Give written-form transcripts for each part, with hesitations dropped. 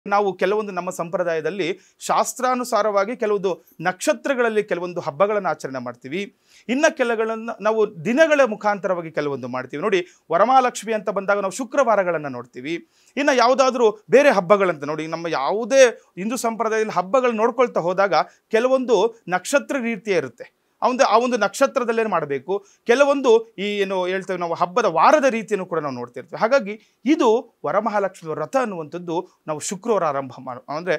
ನಾವು ಕೆಲವೊಂದು ನಮ್ಮ ಸಂಪ್ರದಾಯದಲ್ಲಿ ಶಾಸ್ತ್ರಾನುಸಾರವಾಗಿ ಕೆಲವೊಂದು ನಕ್ಷತ್ರಗಳಲ್ಲಿ ಕೆಲವೊಂದು ಹಬ್ಬಗಳನ್ನು ಆಚರಣೆ ಮಾಡ್ತೀವಿ. ಇನ್ನು ಕೆಲಗಳನ್ನು ನಾವು ದಿನಗಳ ಮುಖಾಂತರವಾಗಿ ಕೆಲವೊಂದು ಮಾಡ್ತೀವಿ. ನೋಡಿ, ವರಮಹಾಲಕ್ಷ್ಮಿ ಅಂತ ಬಂದಾಗ ನಾವು ಶುಕ್ರವಾರಗಳನ್ನು ನೋಡ್ತೀವಿ. ಇನ್ನು ಯಾವುದಾದ್ರೂ ಬೇರೆ ಹಬ್ಬಗಳಂತ ನೋಡಿ, ನಮ್ಮ ಯಾವುದೇ ಹಿಂದೂ ಸಂಪ್ರದಾಯದಲ್ಲಿ ಹಬ್ಬಗಳು ನೋಡ್ಕೊಳ್ತಾ ಹೋದಾಗ ಕೆಲವೊಂದು ನಕ್ಷತ್ರ ರೀತಿಯೇ ಇರುತ್ತೆ. ಆ ಒಂದು ನಕ್ಷತ್ರದಲ್ಲೇನು ಮಾಡಬೇಕು, ಕೆಲವೊಂದು ಈ ಏನು ಹೇಳ್ತೇವೆ ನಾವು ಹಬ್ಬದ ವಾರದ ರೀತಿಯನ್ನು ಕೂಡ ನಾವು ನೋಡ್ತಿರ್ತೀವಿ. ಹಾಗಾಗಿ ಇದು ವರಮಹಾಲಕ್ಷ್ಮಿ ವ್ರತ ಅನ್ನುವಂಥದ್ದು ನಾವು ಶುಕ್ರವಾರ ಆರಂಭ ಅಂದರೆ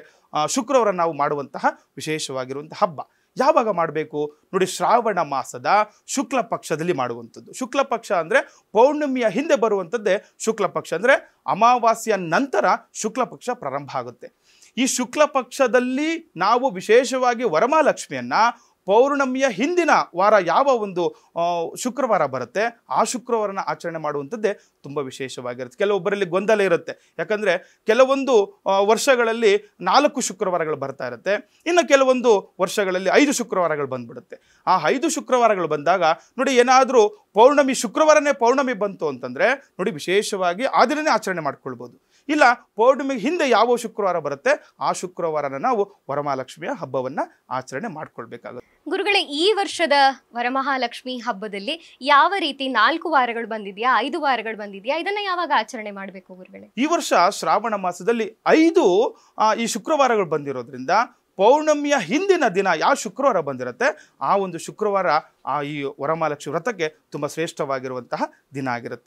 ಶುಕ್ರವಾರ ನಾವು ಮಾಡುವಂತಹ ವಿಶೇಷವಾಗಿರುವಂಥ ಹಬ್ಬ. ಯಾವಾಗ ಮಾಡಬೇಕು ನೋಡಿ, ಶ್ರಾವಣ ಮಾಸದ ಶುಕ್ಲ ಪಕ್ಷದಲ್ಲಿ ಮಾಡುವಂಥದ್ದು. ಶುಕ್ಲ ಪಕ್ಷ ಅಂದರೆ ಪೌರ್ಣಮಿಯ ಹಿಂದೆ ಬರುವಂಥದ್ದೇ ಶುಕ್ಲ ಪಕ್ಷ, ಅಂದರೆ ಅಮಾವಾಸ್ಯೆಯ ನಂತರ ಶುಕ್ಲ ಪಕ್ಷ ಪ್ರಾರಂಭ ಆಗುತ್ತೆ. ಈ ಶುಕ್ಲ ಪಕ್ಷದಲ್ಲಿ ನಾವು ವಿಶೇಷವಾಗಿ ವರಮಹಾಲಕ್ಷ್ಮಿಯನ್ನು ಪೌರ್ಣಮಿಯ ಹಿಂದಿನ ವಾರ ಯಾವ ಒಂದು ಶುಕ್ರವಾರ ಬರುತ್ತೆ ಆ ಶುಕ್ರವಾರನ ಆಚರಣೆ ಮಾಡುವಂಥದ್ದೇ ತುಂಬ ವಿಶೇಷವಾಗಿರುತ್ತೆ. ಕೆಲವೊಬ್ಬರಲ್ಲಿ ಗೊಂದಲ ಇರುತ್ತೆ, ಯಾಕಂದರೆ ಕೆಲವೊಂದು ವರ್ಷಗಳಲ್ಲಿ 4 ಶುಕ್ರವಾರಗಳು ಬರ್ತಾ ಇರುತ್ತೆ, ಇನ್ನು ಕೆಲವೊಂದು ವರ್ಷಗಳಲ್ಲಿ 5 ಶುಕ್ರವಾರಗಳು ಬಂದ್ಬಿಡುತ್ತೆ. ಆ 5 ಶುಕ್ರವಾರಗಳು ಬಂದಾಗ ನೋಡಿ, ಏನಾದರೂ ಪೌರ್ಣಮಿ ಶುಕ್ರವಾರನೇ ಪೌರ್ಣಮಿ ಬಂತು ಅಂತಂದರೆ ನೋಡಿ, ವಿಶೇಷವಾಗಿ ಆ ದಿನನೇ ಆಚರಣೆ ಮಾಡ್ಕೊಳ್ಬೋದು. ಇಲ್ಲ, ಪೌರ್ಣಮಿಗೆ ಹಿಂದೆ ಯಾವ ಶುಕ್ರವಾರ ಬರುತ್ತೆ ಆ ಶುಕ್ರವಾರನ ನಾವು ವರಮಹಾಲಕ್ಷ್ಮಿಯ ಹಬ್ಬವನ್ನು ಆಚರಣೆ ಮಾಡ್ಕೊಳ್ಬೇಕಾಗುತ್ತೆ. ಗುರುಗಳೇ, ಈ ವರ್ಷದ ವರಮಹಾಲಕ್ಷ್ಮಿ ಹಬ್ಬದಲ್ಲಿ ಯಾವ ರೀತಿ 4 ವಾರಗಳು ಬಂದಿದೆಯಾ, 5 ವಾರಗಳು ಬಂದಿದೆಯಾ, ಇದನ್ನ ಯಾವಾಗ ಆಚರಣೆ ಮಾಡಬೇಕು ಗುರುಗಳೇ? ಈ ವರ್ಷ ಶ್ರಾವಣ ಮಾಸದಲ್ಲಿ 5 ಈ ಶುಕ್ರವಾರಗಳು ಬಂದಿರೋದ್ರಿಂದ ಪೌರ್ಣಮಿಯ ಹಿಂದಿನ ದಿನ ಯಾವ ಶುಕ್ರವಾರ ಬಂದಿರುತ್ತೆ ಆ ಒಂದು ಶುಕ್ರವಾರ ಈ ವರಮಹಾಲಕ್ಷ್ಮಿ ವ್ರತಕ್ಕೆ ತುಂಬ ಶ್ರೇಷ್ಠವಾಗಿರುವಂತಹ ದಿನ ಆಗಿರುತ್ತೆ.